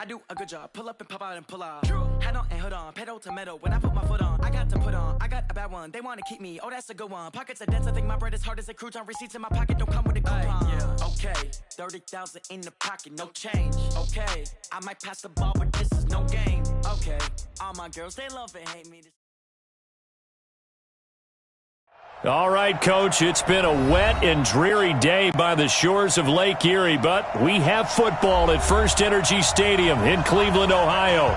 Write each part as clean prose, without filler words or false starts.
I do a good job. Pull up and pop out and pull out. Head on and hood on, pedal to metal. When I put my foot on, I got to put on. I got a bad one, they want to keep me. Oh, that's a good one. Pockets are dense, I think my bread is hard as a crouton. Receipts in my pocket don't come with a coupon. Yeah. Okay, 30,000 in the pocket, no change. Okay, I might pass the ball, but this is no game. Okay, all my girls, they love and hate me. All right, Coach, it's been a wet and dreary day by the shores of Lake Erie, but we have football at First Energy Stadium in Cleveland, Ohio.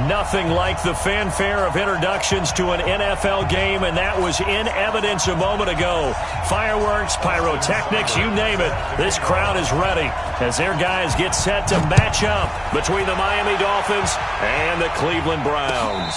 Nothing like the fanfare of introductions to an NFL game, and that was in evidence a moment ago. Fireworks, pyrotechnics, you name it. This crowd is ready as their guys get set to match up between the Miami Dolphins and the Cleveland Browns.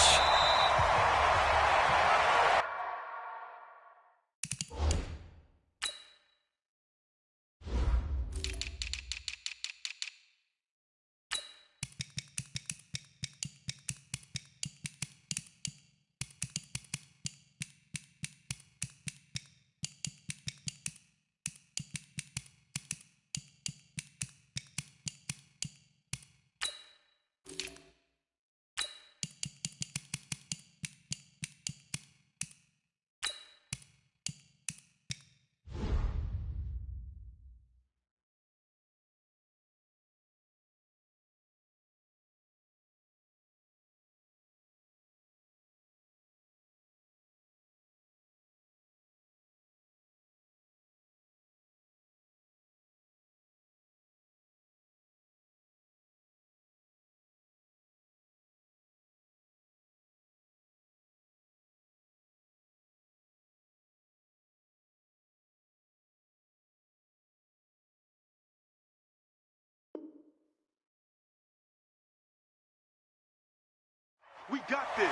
We got this.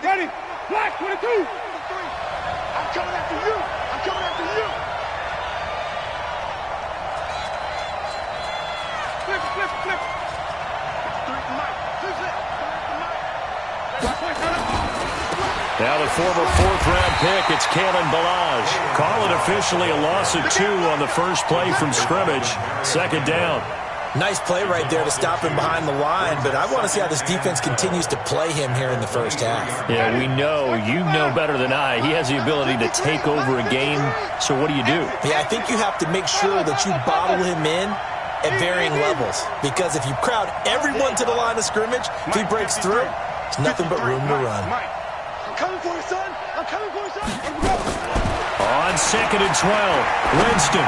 Ready? Black 22. I'm coming after you. I'm coming after you. Flip. Now the former fourth-round pick, it's Kalen Ballage. Call it officially a loss of 2 on the first play from scrimmage. Second down. Nice play right there to stop him behind the line, but I want to see how this defense continues to play him here in the first half. Yeah, we know, you know better than I, he has the ability to take over a game, so what do you do? Yeah, I think you have to make sure that you bottle him in at varying levels, because if you crowd everyone to the line of scrimmage, if he breaks through, there's nothing but room to run. I'm coming for you, son. I'm coming for you, son. On 2nd and 12, Winston.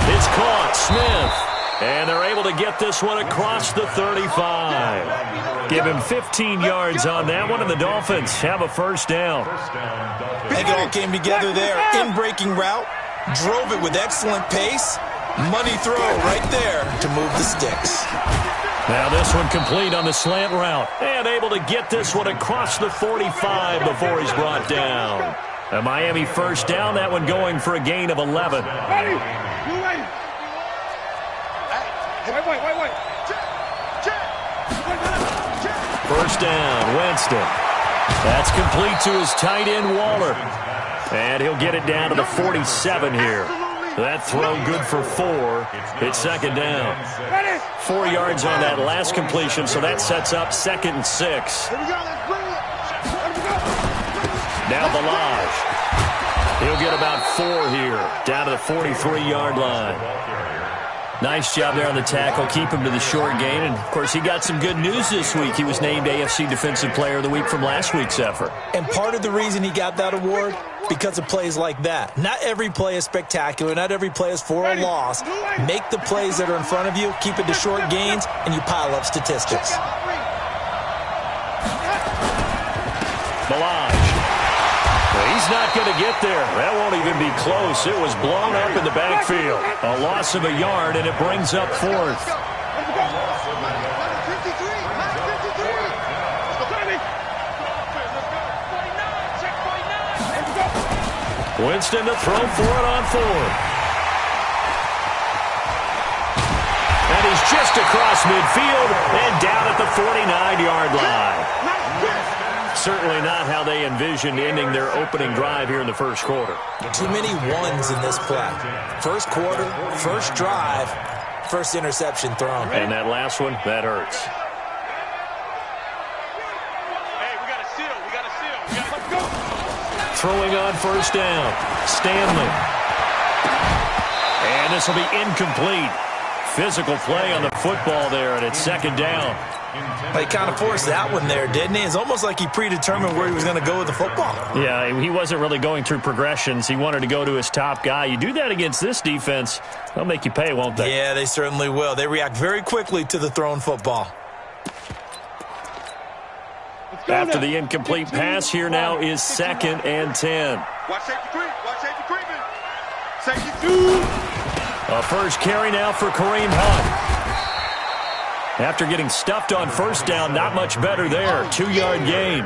It's caught, Smith. And they're able to get this one across the 35. Give him 15 yards on that one, and the Dolphins have a first down. I think it all came together there. In-breaking route, drove it with excellent pace. Money throw right there to move the sticks. Now this one complete on the slant route. And able to get this one across the 45 before he's brought down. A Miami first down, that one going for a gain of 11. Ready? You ready? Wait. First down, Winston. That's complete to his tight end, Waller. And he'll get it down to the 47 here. That throw good for 4. It's second down. 4 yards on that last completion, so that sets up 2nd and 6. Now Ballage. He'll get about 4 here, down to the 43-yard line. Nice job there on the tackle. Keep him to the short gain. And, of course, he got some good news this week. He was named AFC Defensive Player of the Week from last week's effort. And part of the reason he got that award, because of plays like that. Not every play is spectacular. Not every play is for a loss. Make the plays that are in front of you, keep it to short gains, and you pile up statistics. Ballage. He's not going to get there. That won't even be close. It was blown up in the backfield. A loss of a yard, and it brings up 4th. Winston to throw for it on 4th. And he's just across midfield and down at the 49-yard line. Certainly not how they envisioned ending their opening drive here in the first quarter. Too many ones in this play. First quarter, first drive, first interception thrown. And that last one, that hurts. Hey, we got a seal. Let's go. Throwing on first down. Stanley. And this will be incomplete. Physical play on the football there, and it's second down. He kind of forced that one there, didn't he? It's almost like he predetermined where he was going to go with the football. Yeah, he wasn't really going through progressions. He wanted to go to his top guy. You do that against this defense, they'll make you pay, won't they? Yeah, they certainly will. They react very quickly to the thrown football. After the incomplete pass, here now is 2nd and 10. Watch safety creep. Safety 2. A first carry now for Kareem Hunt. After getting stuffed on first down, not much better there. 2-yard gain.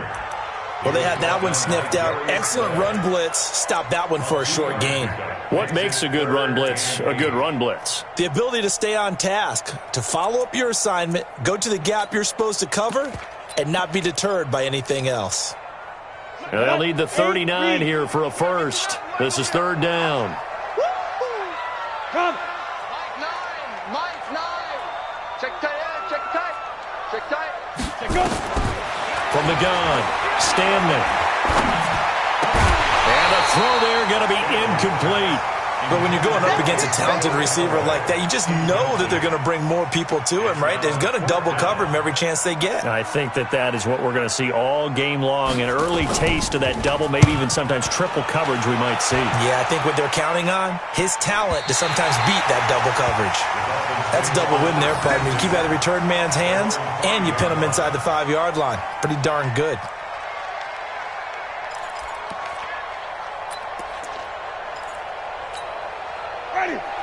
Well, they had that one sniffed out. Excellent run blitz. Stopped that one for a short gain. What makes a good run blitz a good run blitz? The ability to stay on task, to follow up your assignment, go to the gap you're supposed to cover, and not be deterred by anything else. They'll need the 39 here for a first. This is 3rd down. Come. Mike 9. Check tight. Check up. From the gun, Stanley. And a throw there going to be incomplete. But when you're going up against a talented receiver like that, you just know that they're going to bring more people to him, right? They're going to double cover him every chance they get. I think that is what we're going to see all game long. An early taste of that double, maybe even sometimes triple coverage we might see. Yeah, I think what they're counting on, his talent to sometimes beat that double coverage. That's a double win there, partner. You keep out of the return man's hands, and you pin him inside the 5-yard line. Pretty darn good.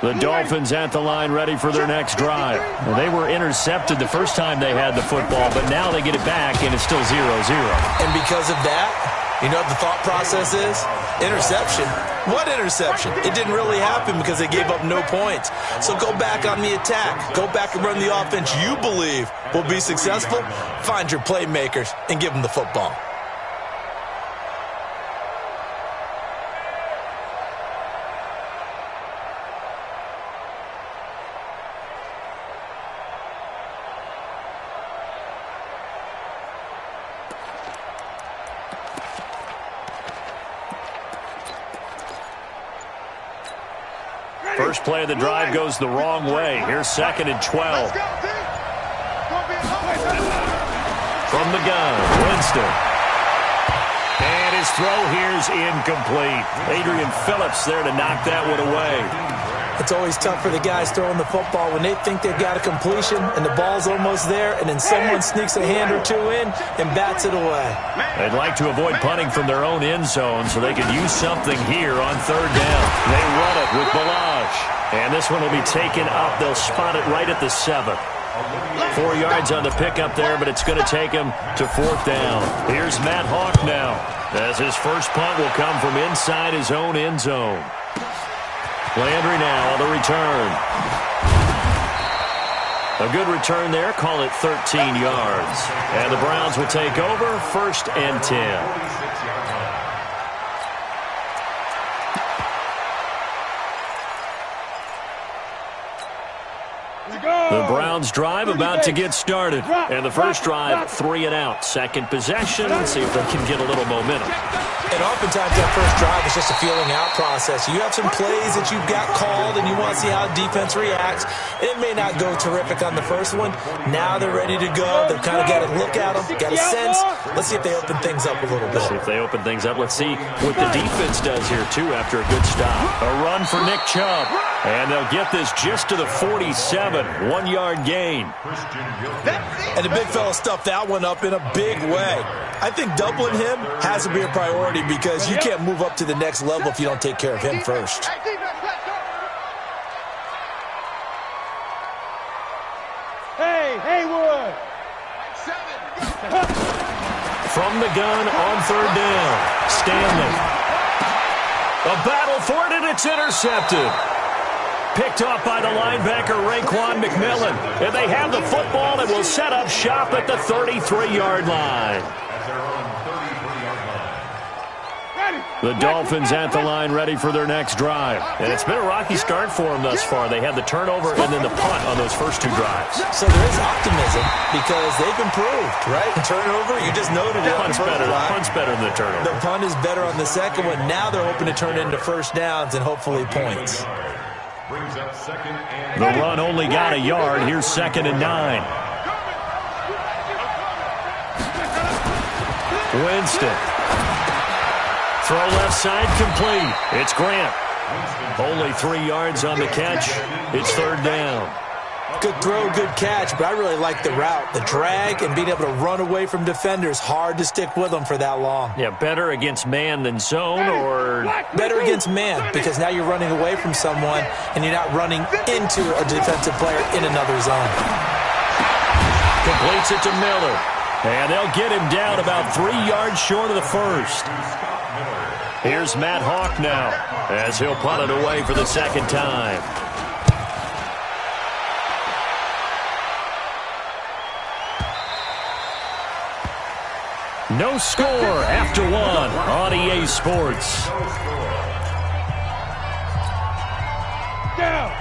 The Dolphins at the line ready for their next drive. Well, they were intercepted the first time they had the football, but now they get it back, and it's still 0-0. And because of that, you know what the thought process is? Interception. What interception? It didn't really happen because they gave up no points. So go back on the attack. Go back and run the offense you believe will be successful. Find your playmakers and give them the football. First play of the drive goes the wrong way. Here's 2nd and 12. From the gun, Winston. And his throw here's incomplete. Adrian Phillips there to knock that one away. It's always tough for the guys throwing the football when they think they've got a completion and the ball's almost there, and then someone sneaks a hand or two in and bats it away. They'd like to avoid punting from their own end zone so they could use something here on 3rd down. They run it with Balaj. And this one will be taken up. They'll spot it right at the 7. 4 yards on the pickup there, but it's going to take him to 4th down. Here's Matt Hawk now, as his first punt will come from inside his own end zone. Landry now on the return. A good return there. Call it 13 yards. And the Browns will take over 1st and 10. The Browns drive about to get started. And the first drive, 3 and out. Second possession. Let's see if they can get a little momentum. And oftentimes that first drive is just a feeling out process. You have some plays that you've got called and you want to see how defense reacts. It may not go terrific on the first one. Now they're ready to go. They've kind of got to look at them, got a sense. Let's see if they open things up a little bit. Let's see if they open things up. Let's see what the defense does here, too, after a good stop. A run for Nick Chubb. And they'll get this just to the 47. 1-yard gain. And the big fella stuffed that one up in a big way. I think doubling him has to be a priority because you can't move up to the next level if you don't take care of him first. Hey, Haywood. From the gun on 3rd down. Stanley. A battle for it, and it's intercepted. Picked off by the linebacker, Raekwon McMillan. And they have the football and will set up shop at the 33-yard line. The Dolphins at the line ready for their next drive. And it's been a rocky start for them thus far. They had the turnover and then the punt on those first two drives. So there is optimism because they've improved, right? Turnover, you just noted it. Punt's better than the turnover. The punt is better on the second one. Now they're hoping to turn it into first downs and hopefully points. The run only got a yard. Here's 2nd and 9. Winston. Throw left side complete. It's Grant. Only 3 yards on the catch. It's 3rd down. Good throw, good catch, but I really like the route. The drag and being able to run away from defenders. Hard to stick with them for that long. Yeah, better against man than zone, or? Better against man, because now you're running away from someone and you're not running into a defensive player in another zone. Completes it to Miller. And they'll get him down about 3 yards short of the first. Here's Matt Hawk now, as he'll punt it away for the 2nd time. No score after 1 on EA Sports.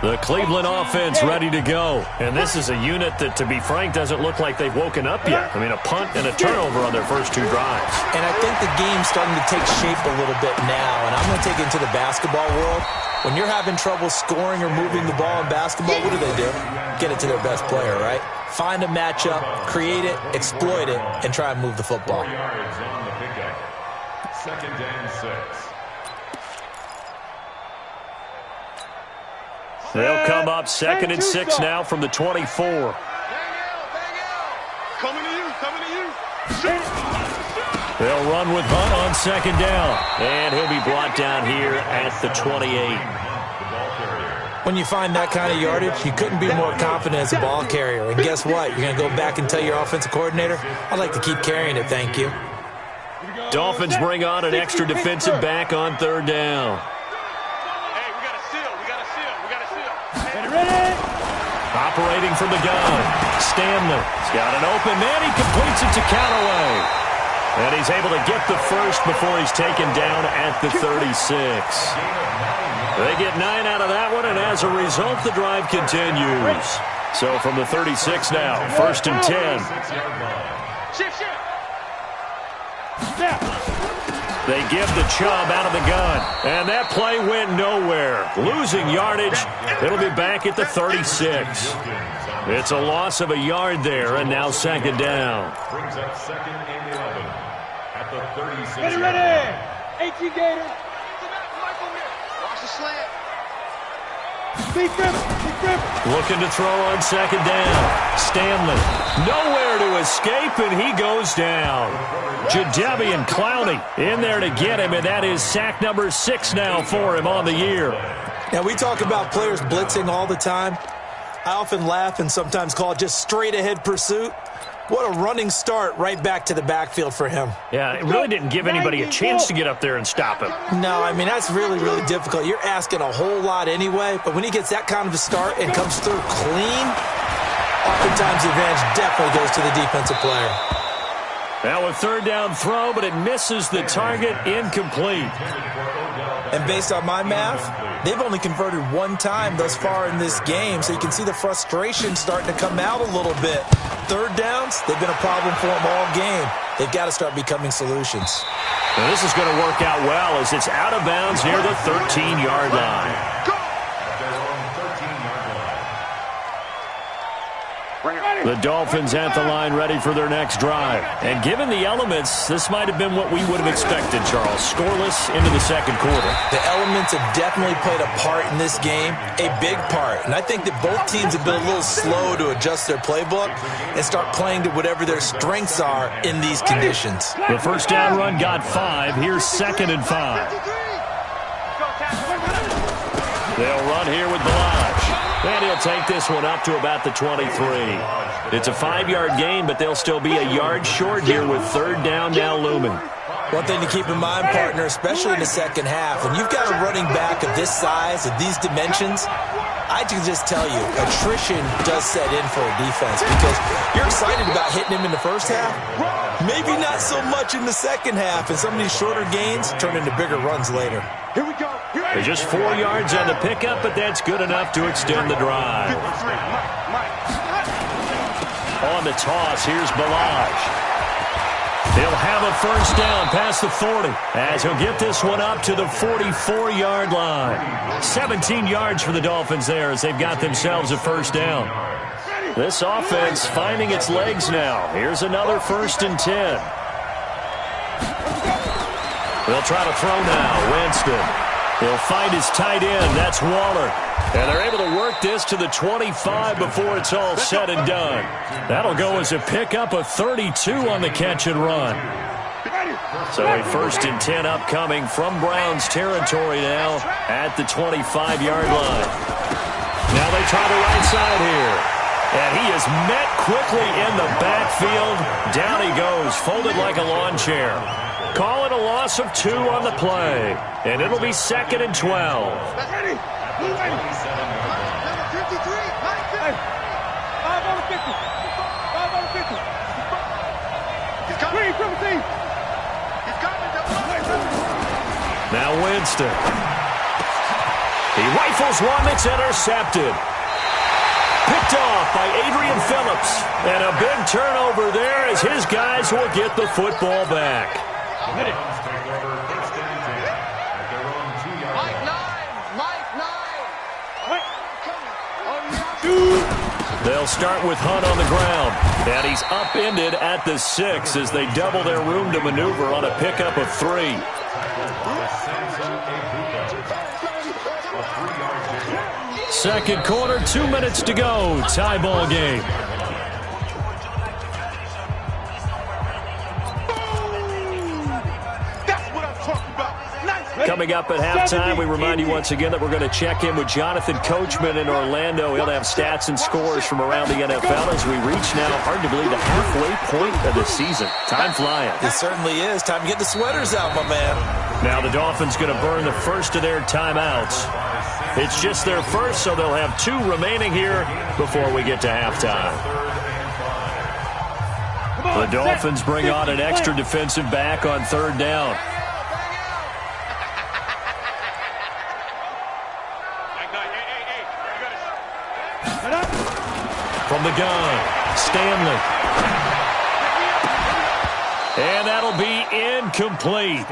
The Cleveland offense ready to go. And this is a unit that, to be frank, doesn't look like they've woken up yet. I mean, a punt and a turnover on their first 2 drives. And I think the game's starting to take shape a little bit now. And I'm going to take it into the basketball world. When you're having trouble scoring or moving the ball in basketball, what do? Get it to their best player, right? Find a matchup, create it, exploit it, and try and move the football. 2nd and 6. They'll come up 2nd and 6 now from the 24. Coming to you. They'll run with Hunt on 2nd down. And he'll be brought down here at the 28. When you find that kind of yardage, you couldn't be more confident as a ball carrier. And guess what? You're going to go back and tell your offensive coordinator, I'd like to keep carrying it, thank you. Dolphins bring on an extra defensive back on 3rd down. Hey, we got a seal. Operating from the gun, Stanley's got an open man. He completes it to Callaway. And he's able to get the first before he's taken down at the 36. They get 9 out of that one, and as a result, the drive continues. So from the 36 now, 1st and 10. They give the Chubb out of the gun, and that play went nowhere. Losing yardage, it'll be back at the 36. It's a loss of a yard there, and now 2nd down. Brings up 2nd and 11 at the 36. Ready. 18 Gators. Watch the slant. Big grip. Looking to throw on 2nd down. Stanley, nowhere to escape, and he goes down. Jadeveon Clowney in there to get him, and that is sack number 6 now for him on the year. Now, we talk about players blitzing all the time. I often laugh and sometimes call it just straight-ahead pursuit. What a running start right back to the backfield for him. Yeah, it really didn't give anybody a chance to get up there and stop him. No, I mean, that's really, really difficult. You're asking a whole lot anyway, but when he gets that kind of a start and comes through clean, oftentimes the advantage definitely goes to the defensive player. Now a 3rd down throw, but it misses the target, incomplete. And based on my math, they've only converted 1 time thus far in this game, so you can see the frustration starting to come out a little bit. 3rd downs, they've been a problem for them all game. They've got to start becoming solutions. Now this is going to work out well as it's out of bounds near the 13-yard line. The Dolphins at the line ready for their next drive. And given the elements, this might have been what we would have expected, Charles. Scoreless into the 2nd quarter. The elements have definitely played a part in this game, a big part. And I think that both teams have been a little slow to adjust their playbook and start playing to whatever their strengths are in these conditions. The 1st down run got 5. Here's 2nd and 5. They'll run here with Balaj. And he'll take this one up to about the 23. It's a 5-yard gain, but they'll still be a yard short here with 3rd down now looming. One thing to keep in mind, partner, especially in the second half, when you've got a running back of this size, of these dimensions, I can just tell you, attrition does set in for a defense because you're excited about hitting him in the first half. Maybe not so much in the second half, and some of these shorter gains turn into bigger runs later. Here we go. They're just 4 yards on the pickup, but that's good enough to extend the drive. On the toss, here's Balaj. He'll have a first down past the 40 as he'll get this one up to the 44-yard line. 17 yards for the Dolphins there as they've got themselves a first down. This offense finding its legs now. Here's another 1st and 10. They'll try to throw now. Winston. He'll find his tight end. That's Waller. And they're able to work this to the 25 before it's all said and done. That'll go as a pickup of 32 on the catch and run. So a 1st and 10 upcoming from Browns territory now at the 25-yard line. Now they try the right side here. And he is met quickly in the backfield. Down he goes, folded like a lawn chair. Call it a loss of 2 on the play. And it'll be 2nd and 12. Now Winston. He rifles one that's intercepted. Picked off by Adrian Phillips. And a big turnover there as his guys will get the football back. They'll start with Hunt on the ground. And he's upended at the 6 as they double their room to maneuver on a pickup of 3. Second quarter, 2 minutes to go. Tie ball game. Coming up at halftime, we remind you once again that we're going to check in with Jonathan Coachman in Orlando. He'll have stats and scores from around the NFL as we reach now, hard to believe, the halfway point of the season. Time flying. It certainly is. Time to get the sweaters out, my man. Now the Dolphins going to burn the first of their timeouts. It's just their first, so they'll have 2 remaining here before we get to halftime. The Dolphins bring on an extra defensive back on 3rd down. From the gun, Stanley. And that'll be incomplete.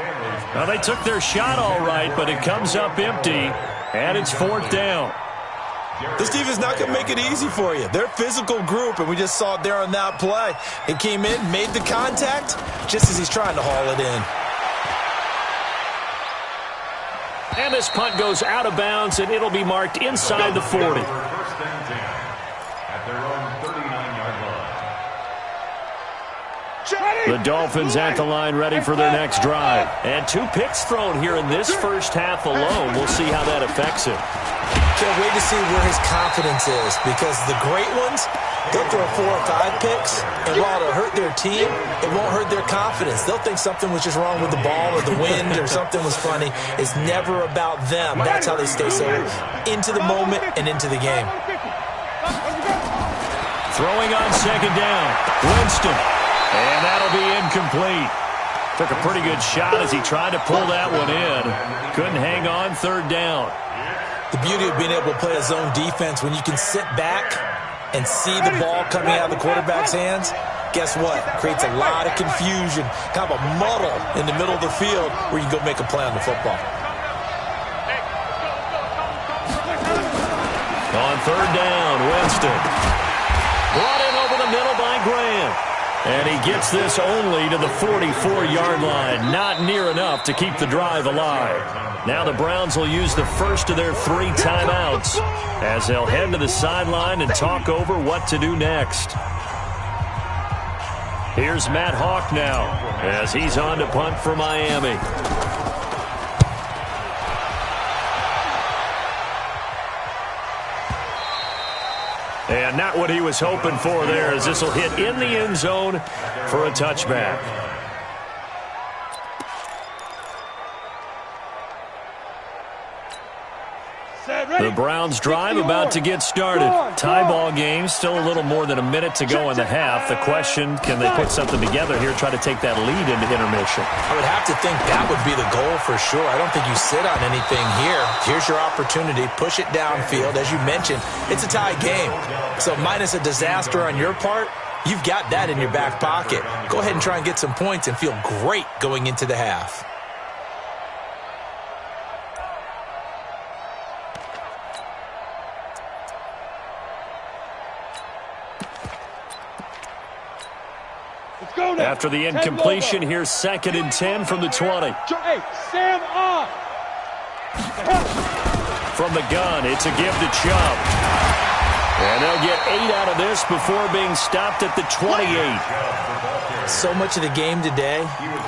Now, they took their shot all right, but it comes up empty, and it's 4th down. This defense is not going to make it easy for you. They're a physical group, and we just saw it there on that play. It came in, made the contact, just as he's trying to haul it in. And this punt goes out of bounds, and it'll be marked inside the 40. The Dolphins at the line ready for their next drive. And 2 picks thrown here in this first half alone. We'll see how that affects him. Can't wait to see where his confidence is because the great ones, they'll throw 4 or 5 picks, and while it'll hurt their team, it won't hurt their confidence. They'll think something was just wrong with the ball or the wind or something was funny. It's never about them. That's how they stay so into the moment and into the game. Throwing on 2nd down, Winston. And that'll be incomplete. Took a pretty good shot as he tried to pull that one in. Couldn't hang on 3rd down. The beauty of being able to play a zone defense when you can sit back and see the ball coming out of the quarterback's hands, guess what? Creates a lot of confusion, kind of a muddle in the middle of the field where you can go make a play on the football. On 3rd down, Winston. Brought in over the middle by Graham. And he gets this only to the 44-yard line. Not near enough to keep the drive alive. Now the Browns will use the first of their 3 timeouts as they'll head to the sideline and talk over what to do next. Here's Matt Hawk now as he's on to punt for Miami. And not what he was hoping for there as this will hit in the end zone for a touchback. The Browns drive about to get started. Tie ball game, still a little more than a minute to go in the half. The question, can they put something together here, try to take that lead into intermission? I would have to think that would be the goal for sure. I don't think you sit on anything here. Here's your opportunity. Push it downfield. As you mentioned, it's a tie game. So minus a disaster on your part, you've got that in your back pocket. Go ahead and try and get some points and feel great going into the half. After the incompletion, here's 2nd and 10 from the 20. Hey, Sam off. From the gun, it's a give to Chubb. And they'll get 8 out of this before being stopped at the 28. So much of the game today,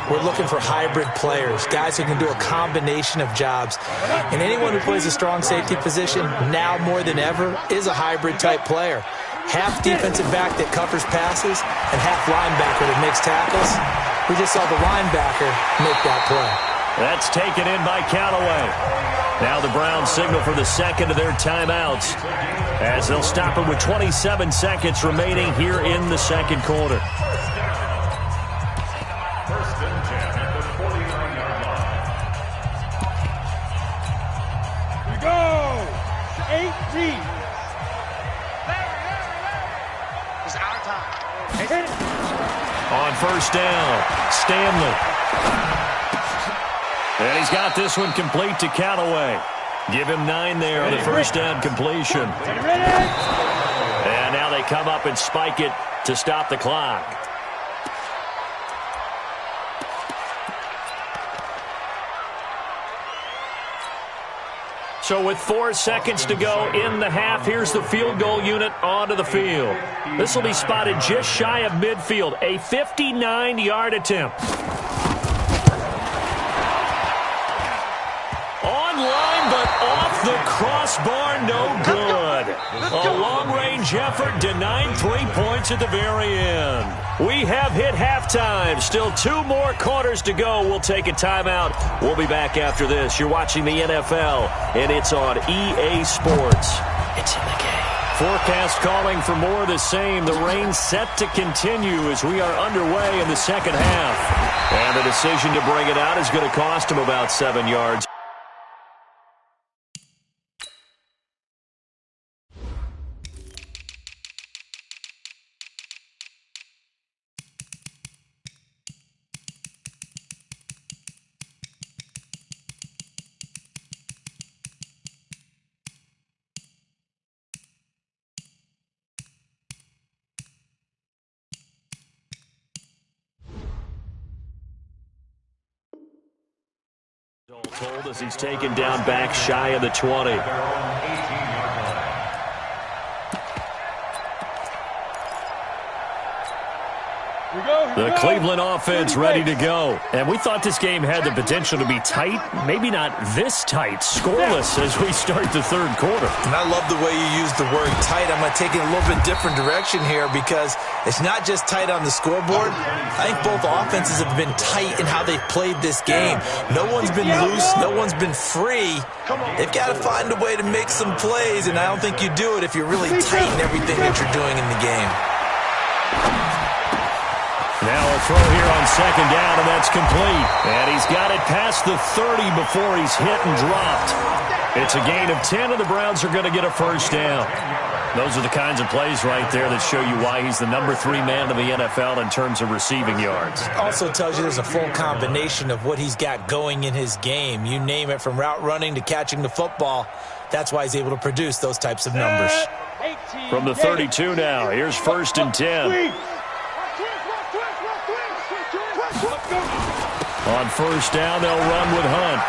we're looking for hybrid players, guys who can do a combination of jobs. And anyone who plays a strong safety position, now more than ever, is a hybrid type player. Half defensive back that covers passes and half linebacker that makes tackles. We just saw the linebacker make that play. That's taken in by Callaway. Now the Browns signal for the second of their timeouts as they'll stop it with 27 seconds remaining here in the second quarter. We go. 18. It's our time. Hit it. On first down, Stanley. And he's got this one complete to Callaway. Give him 9 there on the first down completion. And now they come up and spike it to stop the clock. So with 4 seconds to go in the half, here's the field goal unit onto the field. This will be spotted just shy of midfield, a 59-yard attempt. Online, but off the crossbar, no good. A long-range effort denied 3 points at the very end. We have hit halftime. Still 2 more quarters to go. We'll take a timeout. We'll be back after this. You're watching the NFL, and it's on EA Sports. It's in the game. Forecast calling for more of the same. The rain set to continue as we are underway in the second half. And the decision to bring it out is going to cost him about 7 yards. Told as he's taken down back shy of the 20. The Cleveland offense ready to go. And we thought this game had the potential to be tight, maybe not this tight, scoreless as we start the third quarter. And I love the way you use the word tight. I'm going to take it a little bit different direction here because it's not just tight on the scoreboard. I think both offenses have been tight in how they've played this game. No one's been loose. No one's been free. They've got to find a way to make some plays, and I don't think you do it if you're really tight in everything that you're doing in the game. Now a throw here on second down, and that's complete. And he's got it past the 30 before he's hit and dropped. It's a gain of 10, and the Browns are going to get a first down. Those are the kinds of plays right there that show you why he's the number 3 man in the NFL in terms of receiving yards. Also tells you there's a full combination of what he's got going in his game. You name it, from route running to catching the football. That's why he's able to produce those types of numbers. From the 32 now, here's 1st and 10. On first down, they'll run with Hunt.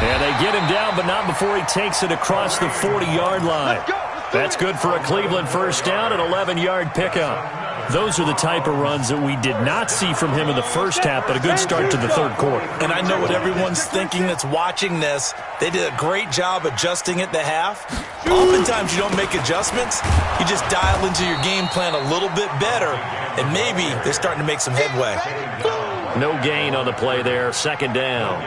And they get him down, but not before he takes it across the 40-yard line. That's good for a Cleveland first down, an 11-yard pickup. Those are the type of runs that we did not see from him in the first half, but a good start to the third quarter. And I know what everyone's thinking that's watching this. They did a great job adjusting at the half. Oftentimes you don't make adjustments. You just dial into your game plan a little bit better, and maybe they're starting to make some headway. No gain on the play there, second down.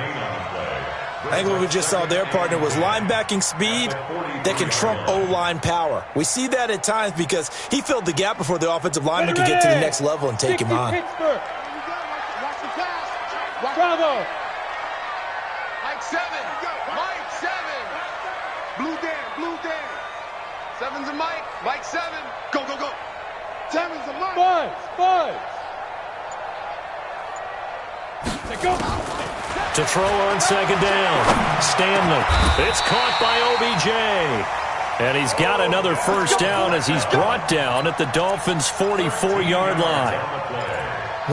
I think what we just saw there, partner, was linebacking speed that can trump O-line power. We see that at times because he filled the gap before the offensive lineman could get to the next level and take him on. Bravo. Mike 7. Mike 7. Blue Dan. 7's a Mike. Mike 7. Go. 7's a Mike. Buzz. Go. To throw on second down. Stanley. It's caught by OBJ. And he's got another first down as he's brought down at the Dolphins' 44-yard line.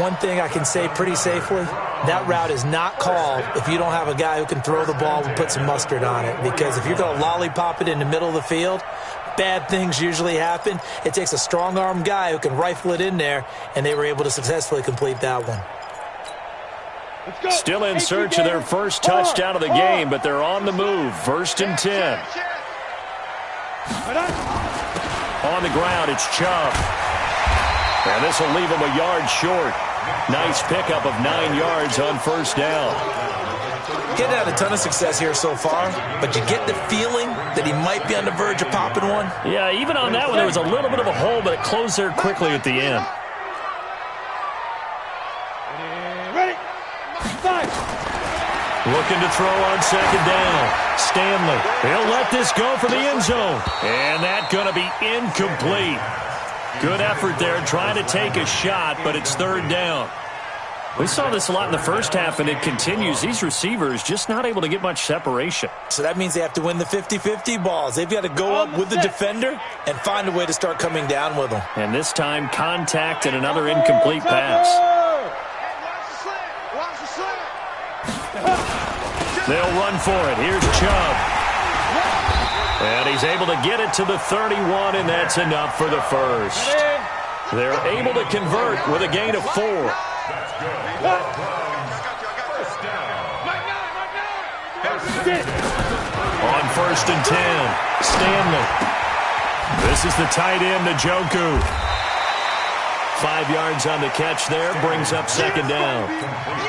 One thing I can say pretty safely, that route is not called if you don't have a guy who can throw the ball and put some mustard on it. Because if you're going to lollipop it in the middle of the field, bad things usually happen. It takes a strong-arm guy who can rifle it in there, and they were able to successfully complete that one. Still in search of their first touchdown of the game, but they're on the move. 1st and 10. On the ground, it's Chubb. And this will leave him a yard short. Nice pickup of 9 yards on first down. Getting had a ton of success here so far, but you get the feeling that he might be on the verge of popping one. Yeah, even on that one, there was a little bit of a hole, but it closed there quickly at the end. Ready? 5. Looking to throw on second down. Stanley. He'll let this go for the end zone. And that's going to be incomplete. Good effort there trying to take a shot, but it's 3rd down. We saw this a lot in the first half, and it continues. These receivers just not able to get much separation. So that means they have to win the 50-50 balls. They've got to go up with the defender and find a way to start coming down with them. And this time, contact and another incomplete pass. They'll run for it. Here's Chubb. And he's able to get it to the 31, and that's enough for the first. They're able to convert with a gain of 4. On 1st and 10, Stanley. This is the tight end, Njoku. 5 yards on the catch there, brings up second down.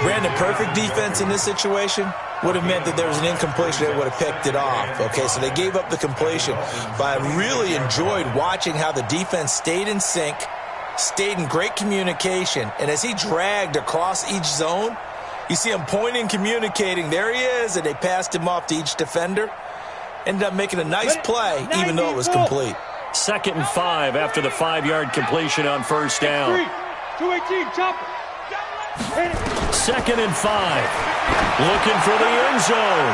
Brandon, perfect defense in this situation would have meant that there was an incompletion that would have picked it off. Okay, so they gave up the completion. But I really enjoyed watching how the defense stayed in sync, stayed in great communication, and as he dragged across each zone, you see him pointing, communicating. There he is, and they passed him off to each defender. Ended up making a nice play, even though it was complete. 2nd and 5 after the 5-yard completion on first down. 218, chopper. 2nd and 5. Looking for the end zone.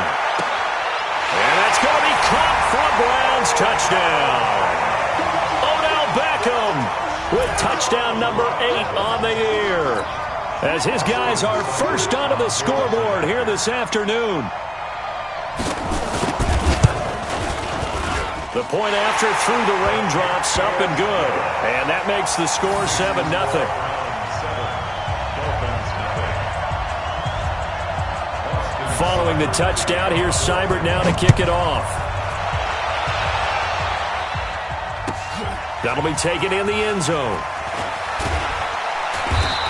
And that's going to be caught for a Browns touchdown. Odell Beckham with touchdown number 8 on the year. As his guys are first onto the scoreboard here this afternoon. The point after through the raindrops, up and good. And that makes the score 7-0. Following the touchdown, here's Seibert now to kick it off. That'll be taken in the end zone.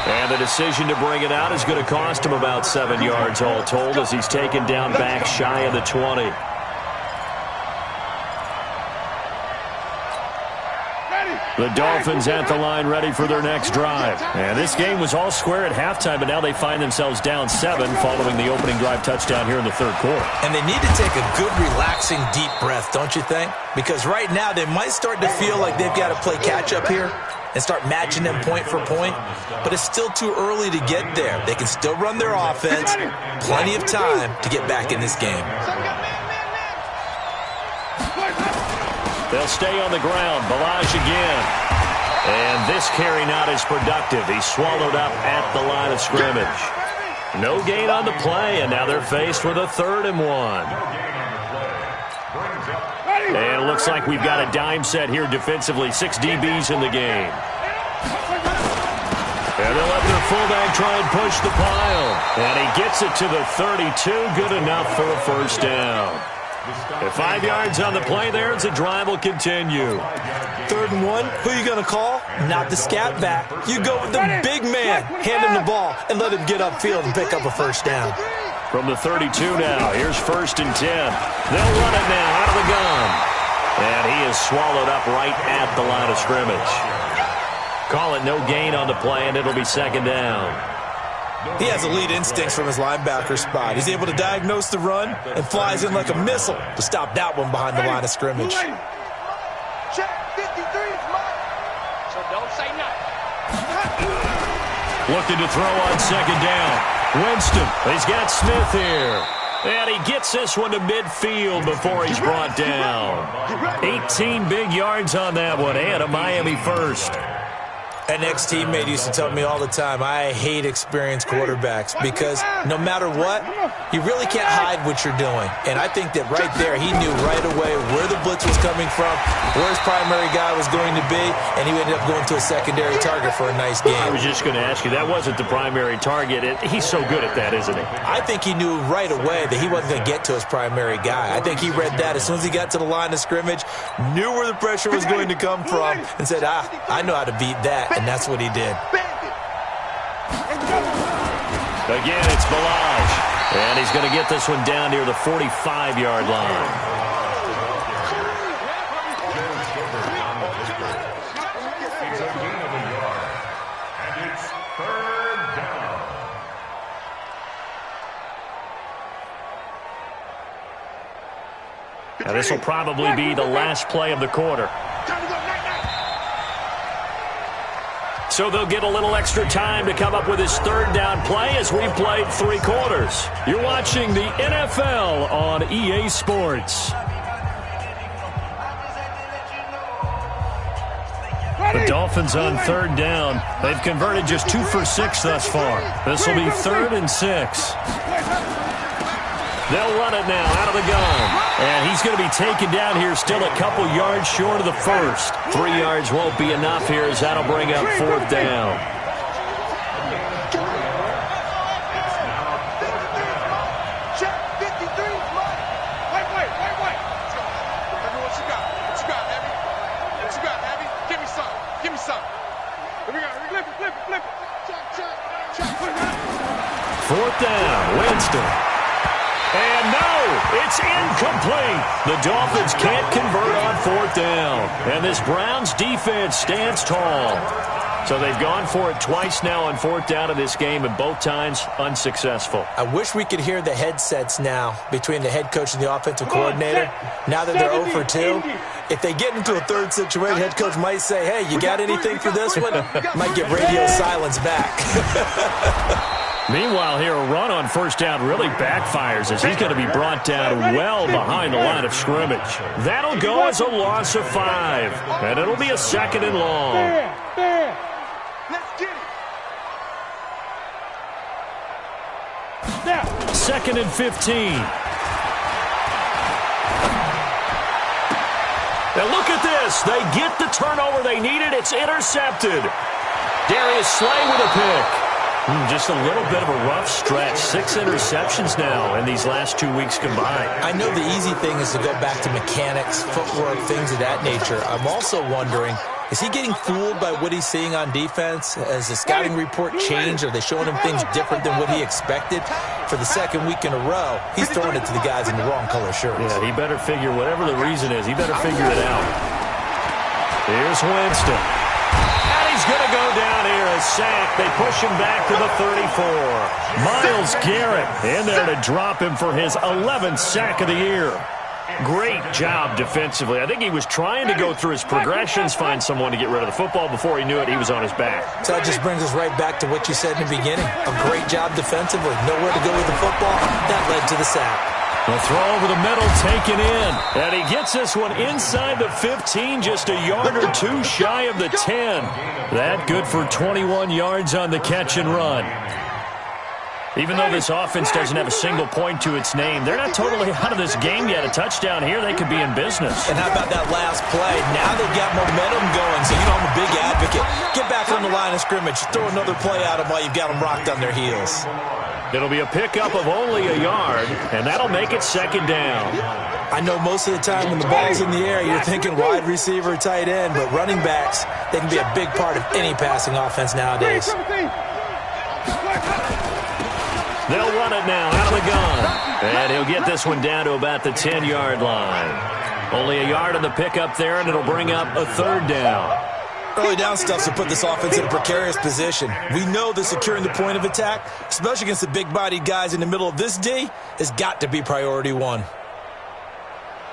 And the decision to bring it out is going to cost him about 7 yards all told as he's taken down back shy of the 20. The Dolphins at the line ready for their next drive. And this game was all square at halftime, but now they find themselves down 7 following the opening drive touchdown here in the 3rd quarter. And they need to take a good, relaxing, deep breath, don't you think? Because right now they might start to feel like they've got to play catch-up here and start matching them point for point. But it's still too early to get there. They can still run their offense. Plenty of time to get back in this game. They'll stay on the ground. Balaj again. And this carry not as productive. He's swallowed up at the line of scrimmage. No gain on the play, and now they're faced with a 3rd and 1. And it looks like we've got a dime set here defensively. 6 DBs in the game. And they'll let their fullback try and push the pile. And he gets it to the 32. Good enough for a first down. At 5 yards on the play there, as the drive will continue. 3rd and 1, who are you going to call? Not the scat back. You go with the big man. Hand him the ball and let him get upfield and pick up a first down. From the 32 now, here's 1st and 10. They'll run it now out of the gun. And he is swallowed up right at the line of scrimmage. Call it no gain on the play, and it'll be 2nd down. He has elite instincts from his linebacker spot. He's able to diagnose the run and flies in like a missile to stop that one behind the line of scrimmage. Check 53 is mine. So don't say nothing. Looking to throw on 2nd down. Winston, he's got Smith here. And he gets this one to midfield before he's brought down. 18 big yards on that one, and a Miami first. An ex-teammate used to tell me all the time, I hate experienced quarterbacks because no matter what, you really can't hide what you're doing. And I think that right there, he knew right away where the blitz was coming from, where his primary guy was going to be, and he ended up going to a secondary target for a nice game. I was just going to ask you, that wasn't the primary target. He's so good at that, isn't he? I think he knew right away that he wasn't going to get to his primary guy. I think he read that as soon as he got to the line of scrimmage, knew where the pressure was going to come from, and said, I know how to beat that. And that's what he did. Again, it's Balaj. And he's going to get this one down near the 45-yard line. And it's 3rd down. Now, this will probably be the last play of the quarter. So they'll get a little extra time to come up with his 3rd down play as we've played 3 quarters. You're watching the NFL on EA Sports. The Dolphins on 3rd down. They've converted just 2 for 6 thus far. This will be 3rd and 6. They'll run it now out of the gun. And he's going to be taken down here still a couple yards short of the first. 3 yards won't be enough here as that'll bring up 4th down. Check 53 is mine. Wait. What you got? What you got, Abby? What you got, Abby? Give me some. Here we go. Flip it. Check. 4th down, Winston. And no, it's incomplete. The Dolphins can't convert on 4th down. And this Browns defense stands tall. So they've gone for it twice now on 4th down in this game, and both times unsuccessful. I wish we could hear the headsets now between the head coach and the offensive coordinator. Now that they're 0 for 2, if they get into a 3rd situation, head coach might say, hey, you got anything for this one? Might get radio silence back. Meanwhile, here, a run on 1st down really backfires as he's going to be brought down well behind the line of scrimmage. That'll go as a loss of 5, and it'll be a 2nd and long. Let's get it. 2nd and 15. Now look at this. They get the turnover they needed. It's intercepted. Darius Slay with a pick. Just a little bit of a rough stretch. 6 interceptions now in these last 2 weeks combined. I know the easy thing is to go back to mechanics, footwork, things of that nature. I'm also wondering, is he getting fooled by what he's seeing on defense? Has the scouting report changed? Are they showing him things different than what he expected? For the 2nd week in a row, he's throwing it to the guys in the wrong color shirts. Yeah, he better figure, whatever the reason is, he better figure it out. Here's Winston. He's going to go down here, a sack. They push him back to the 34. Myles Garrett in there to drop him for his 11th sack of the year. Great job defensively. I think he was trying to go through his progressions, find someone to get rid of the football. Before he knew it, he was on his back. So that just brings us right back to what you said in the beginning. A great job defensively. Nowhere to go with the football. That led to the sack. The throw over the middle taken in. And he gets this one inside the 15, just a yard or 2 shy of the 10. That good for 21 yards on the catch and run. Even though this offense doesn't have a single point to its name, they're not totally out of this game yet. A touchdown here, they could be in business. And how about that last play? Now they've got momentum going, so I'm a big advocate. Get back on the line of scrimmage. Throw another play at them while you've got them rocked on their heels. It'll be a pickup of only a yard, and that'll make it 2nd down. I know most of the time when the ball's in the air, you're thinking wide receiver, tight end, but running backs, they can be a big part of any passing offense nowadays. They'll run it now out of the gun. And he'll get this one down to about the 10-yard line. Only a yard on the pickup there, and it'll bring up a third down. Early down stuff to put this offense in a precarious position. We know that securing the point of attack, especially against the big-bodied guys in the middle of this D, has got to be priority one.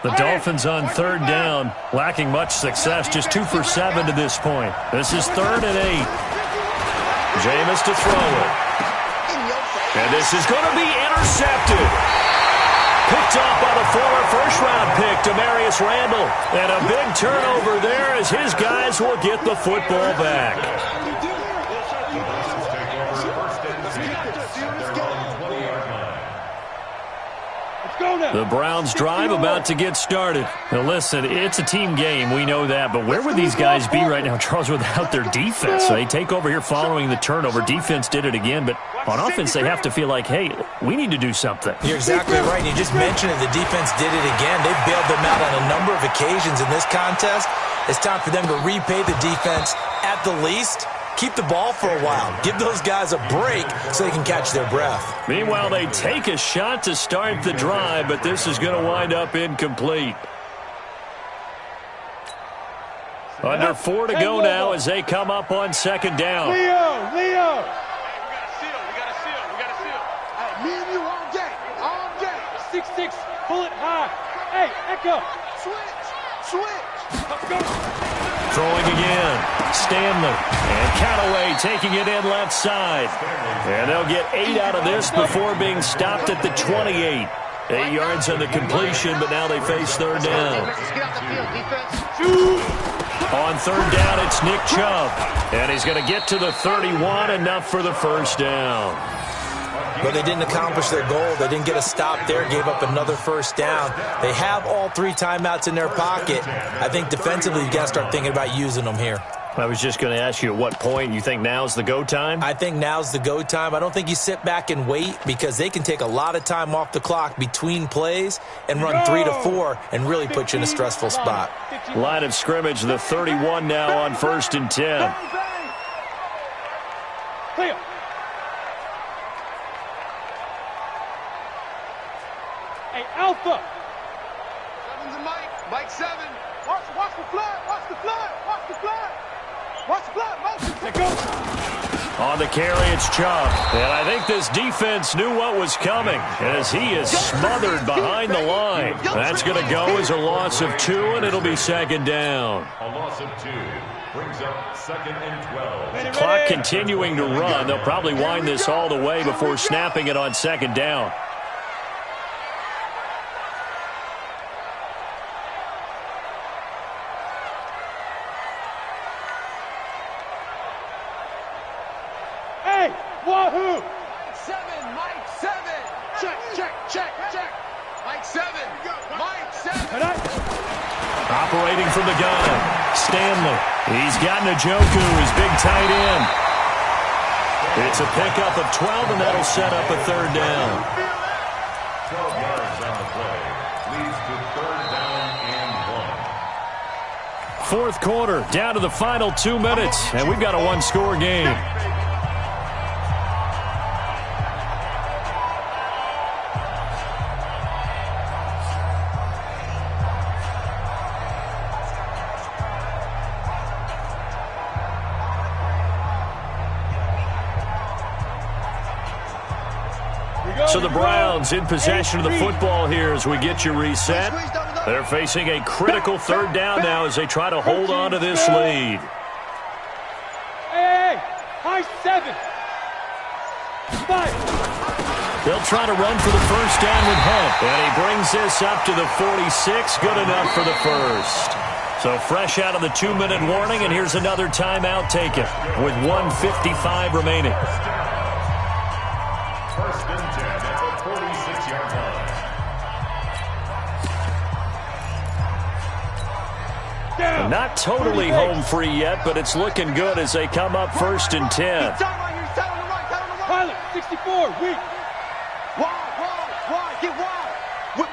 The Dolphins on third down, lacking much success, just 2 for 7 to this point. This is 3rd and 8. Jameis to throw it. And this is going to be intercepted. Picked off by the former first-round pick, Demarius Randall. And a big turnover there as his guys will get the football back. The Browns drive about to get started. Now listen, it's a team game, we know that, but where would these guys be right now, Charles, without their defense? So they take over here following the turnover. Defense did it again, but on offense they have to feel like, hey, we need to do something. You're exactly right. You just mentioned it. The defense did it again. They bailed them out on a number of occasions in this contest. It's time for them to repay the defense at the least. Keep the ball for a while. Give those guys a break so they can catch their breath. Meanwhile, they take a shot to start the drive, but this is going to wind up incomplete. Under 4 to go now as they come up on second down. Leo! Hey, we got a seal. We got a seal. We got a seal. Hey, me and you all day. All day. 6-6, pull it high. Hey, Echo! Switch. Let's go. Throwing again. Stanley. And Callaway taking it in left side. And they'll get 8 out of this before being stopped at the 28. 8 yards on the completion, but now they face third down. On third down, it's Nick Chubb. And he's going to get to the 31, enough for the first down. But they didn't accomplish their goal. They didn't get a stop there, gave up another first down. They have all 3 timeouts in their pocket. I think defensively you've got to start thinking about using them here. I was just going to ask you at what point you think now's the go time? I think now's the go time. I don't think you sit back and wait because they can take a lot of time off the clock between plays and run 3 to 4 and really put you in a stressful spot. Line of scrimmage, the 31 now on 1st and 10. Clear. Hey, Alpha! 7's a Mike. Mike 7. Watch the flood. Watch the flood. Watch the flood. Watch the flood. Let go. On the carry, it's Chubb. And I think this defense knew what was coming as he is smothered behind the line. That's going to go as a loss of 2, and it'll be second down. A loss of 2 brings up 2nd and 12. Clock continuing to run. They'll probably wind this all the way before snapping it on second down. Wahoo! 7. Mike 7. Check. Mike 7. Mike 7. Operating from the gun, Stanley. He's got Njoku, his big tight end. It's a pickup of 12, and that'll set up a third down. 12 yards on the play. Leads to 3rd down and 1. Fourth quarter, down to the final 2 minutes, and we've got a one-score game. So the Browns in possession of the football here as we get you reset. They're facing a critical third down now as they try to hold on to this lead. Hey, high 7. 5. They'll try to run for the first down with Hunt. And he brings this up to the 46. Good enough for the first. So fresh out of the 2-minute warning, and here's another timeout taken with 1:55 remaining. 1st and 10 at the 46-yard line. Not totally home free yet, but it's looking good as they come up 1st and 10. Pilot, 64, weak. Wide, get wide. Whip.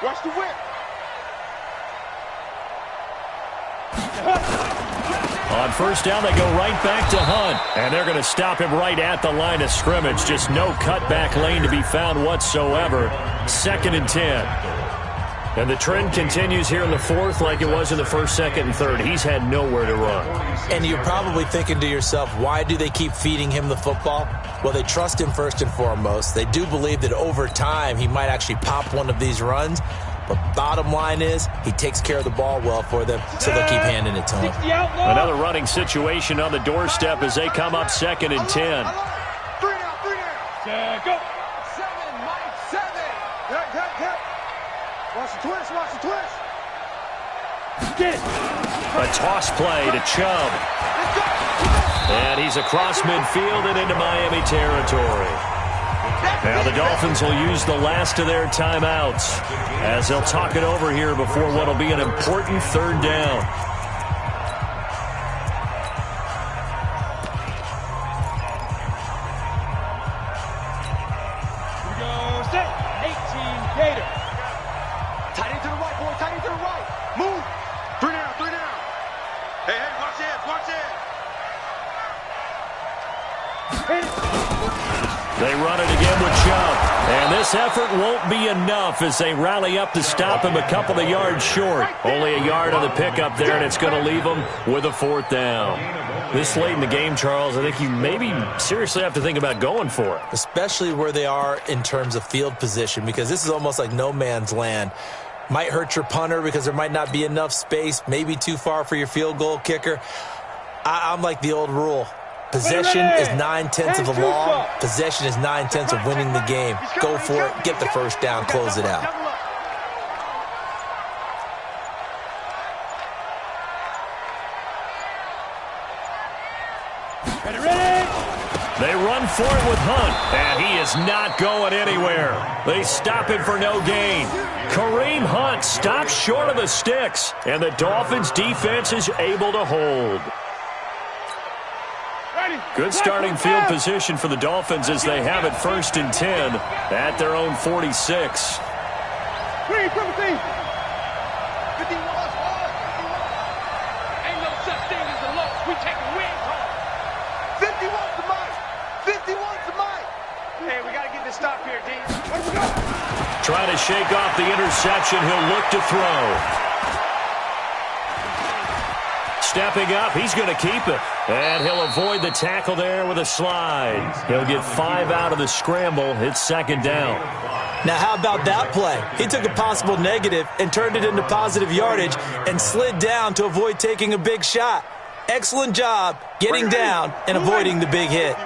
Watch the whip. On first down, they go right back to Hunt. And they're going to stop him right at the line of scrimmage. Just no cutback lane to be found whatsoever. 2nd and 10. And the trend continues here in the fourth like it was in the first, second, and third. He's had nowhere to run. And you're probably thinking to yourself, why do they keep feeding him the football? Well, they trust him first and foremost. They do believe that over time he might actually pop one of these runs. But bottom line is, he takes care of the ball well for them, so they'll keep handing it to him. Another running situation on the doorstep as they come up 2nd and 10. 3 down. Go. 7, Mike, 7. Hit. Watch the twist, watch the twist. Get it. A toss play to Chubb. And he's across midfield and into Miami territory. Now the Dolphins will use the last of their timeouts as they'll talk it over here before what will be an important 3rd down. Here we go. Set. 18 Gator. Tight end to the right, boy. Tight end to the right. Move. 3 down, 3 down. Hey, watch it, watch it. Hit it. They run it again with Chubb. And this effort won't be enough as they rally up to stop him a couple of yards short. Only a yard on the pickup there, and it's going to leave them with a 4th down. This late in the game, Charles, I think you maybe seriously have to think about going for it. Especially where they are in terms of field position, because this is almost like no man's land. Might hurt your punter because there might not be enough space, maybe too far for your field goal kicker. I'm like the old rule. Possession is 9/10 of the law. Possession is 9/10 of winning the game. Go for it. Get the first down. Close it out. Ready. They run for it with Hunt, and he is not going anywhere. They stop him for no gain. Kareem Hunt stops short of the sticks, and the Dolphins' defense is able to hold. Good starting field position for the Dolphins as they have it 1st and 10 at their own 46. Green, triple team. 50 yards hard. Ain't no such thing as a loss. We take wins home. 51 to Mike. 51 to Mike. Hey, we got to get this stop here, D. Trying to shake off the interception. He'll look to throw. Stepping up, he's going to keep it. And he'll avoid the tackle there with a slide. He'll get 5 out of the scramble. It's 2nd down. Now, how about that play? He took a possible negative and turned it into positive yardage and slid down to avoid taking a big shot. Excellent job getting down and avoiding the big hit.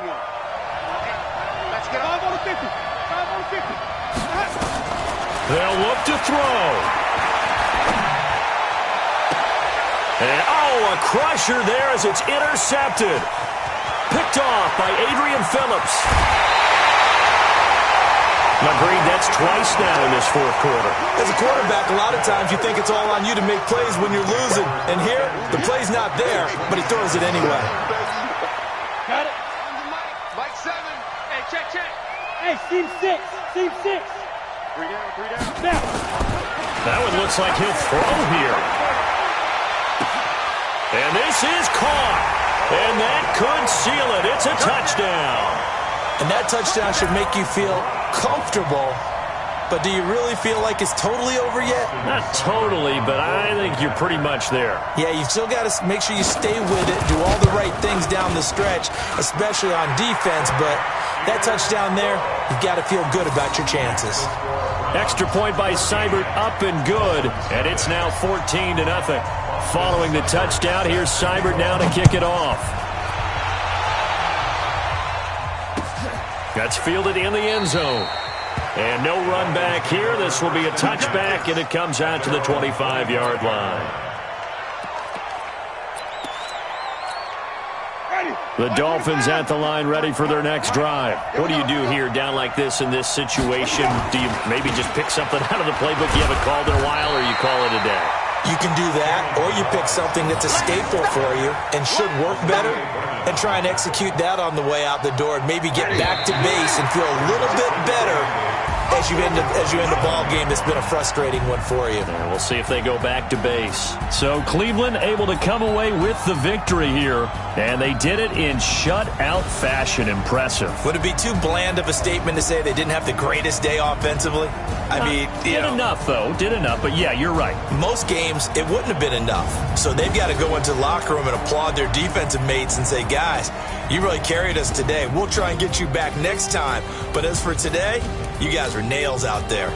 Let's get 5 on the 50. 5 on the 50. They'll look to throw. And, a crusher there as it's intercepted. Picked off by Adrian Phillips. Agreed, that's twice now in this 4th quarter. As a quarterback, a lot of times you think it's all on you to make plays when you're losing. And here, the play's not there, but he throws it anyway. Got it. Mike 7. Hey, check. Hey, seam 6. Seam 6. 3 down, 3 down. Now. That one looks like he'll throw here. And this is caught. And that could seal it. It's a touchdown. And that touchdown should make you feel comfortable. But do you really feel like it's totally over yet? Not totally, but I think you're pretty much there. Yeah, you still got to make sure you stay with it, do all the right things down the stretch, especially on defense. But that touchdown there, you've got to feel good about your chances. Extra point by Seibert, up and good. And it's now 14-0. Following the touchdown, here's Seibert now to kick it off. That's fielded in the end zone. And no run back here. This will be a touchback, and it comes out to the 25-yard line. The Dolphins at the line ready for their next drive. What do you do here down like this in this situation? Do you maybe just pick something out of the playbook you haven't called in a while, or you call it a day? You can do that, or you pick something that's a staple for you and should work better and try and execute that on the way out the door and maybe get back to base and feel a little bit better as you end the ball game, it's been a frustrating one for you. Yeah, we'll see if they go back to base. So Cleveland able to come away with the victory here, and they did it in shutout fashion. Impressive. Would it be too bland of a statement to say they didn't have the greatest day offensively? Did enough, though. Did enough, but yeah, you're right. Most games, it wouldn't have been enough. So they've got to go into the locker room and applaud their defensive mates and say, guys, you really carried us today. We'll try and get you back next time. But as for today, you guys were nails out there.